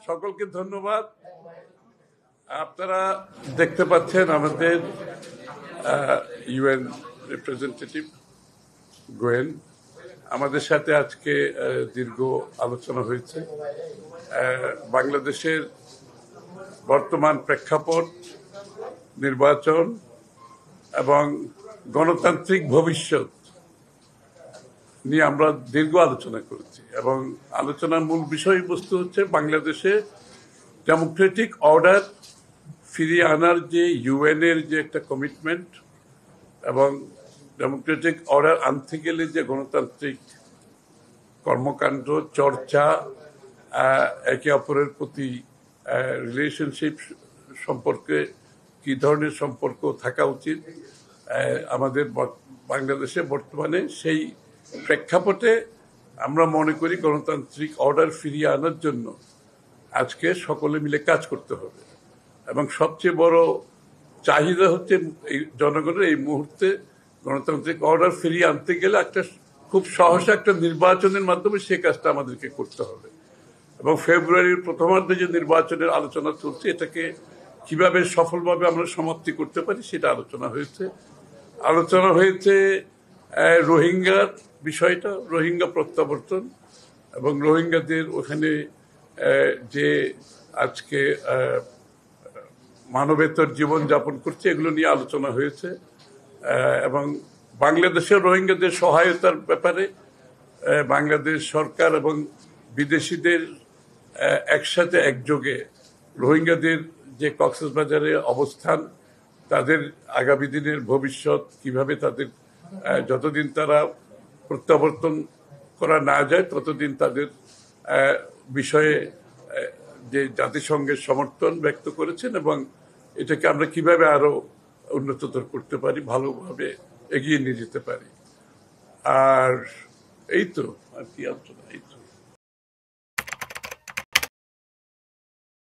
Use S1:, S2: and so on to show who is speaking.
S1: সকলকে ধন্যবাদ। আপনারা দেখতে পাচ্ছেন আমাদের ইউএন রিপ্রেজেন্টেটিভ গোয়েন আমাদের সাথে আজকে দীর্ঘ আলোচনা হয়েছে। বাংলাদেশের বর্তমান প্রেক্ষাপট, নির্বাচন এবং গণতান্ত্রিক ভবিষ্যৎ নিয়ে আমরা দীর্ঘ আলোচনা করেছি এবং আলোচনার মূল বিষয়বস্তু হচ্ছে বাংলাদেশে ডেমোক্রেটিক অর্ডার ফিরিয়ে আনার যে ইউএনের যে একটা কমিটমেন্ট এবং ডেমোক্রেটিক অর্ডার আনতে গেলে যে গণতান্ত্রিক কর্মকাণ্ড, চর্চা, একে অপরের প্রতি রিলেশনশিপ সম্পর্কে কি ধরনের সম্পর্ক থাকা উচিত আমাদের বাংলাদেশে বর্তমানে, সেই প্রেক্ষাপটে আমরা মনে করি গণতান্ত্রিক অর্ডার ফিরিয়ে আনার জন্য আজকে সকলে মিলে কাজ করতে হবে এবং সবচেয়ে বড় চাহিদা হচ্ছে এই জনগণের এই মুহূর্তে গণতান্ত্রিক অর্ডার ফিরিয়ে আনতে গেলে একটা খুব সহসা একটা নির্বাচনের মাধ্যমে সে কাজটা আমাদেরকে করতে হবে এবং ফেব্রুয়ারির প্রথমার্ধে যে নির্বাচনের আলোচনা চলছে এটাকে কিভাবে সফলভাবে আমরা সমাপ্তি করতে পারি সেটা আলোচনা হয়েছে রোহিঙ্গার বিষয়টা, রোহিঙ্গা প্রত্যাবর্তন এবং রোহিঙ্গাদের ওখানে যে আজকে মানবেতর জীবন যাপন করছে এগুলো নিয়ে আলোচনা হয়েছে এবং বাংলাদেশের রোহিঙ্গাদের সহায়তার ব্যাপারে বাংলাদেশ সরকার এবং বিদেশিদের একসাথে একযোগে রোহিঙ্গাদের যে কক্সবাজারে অবস্থান, তাদের আগামী দিনের ভবিষ্যৎ কিভাবে তাদের যতদিন তারা প্রত্যাবর্তন করা না যায় ততদিন তাদের বিষয়ে যে জাতিসংঘের সমর্থন ব্যক্ত করেছেন এবং এটাকে আমরা কিভাবে আরো উন্নততর করতে পারি, ভালোভাবে এগিয়ে নিয়ে যেতে পারি। আর এই তো আর কি আলোচনা।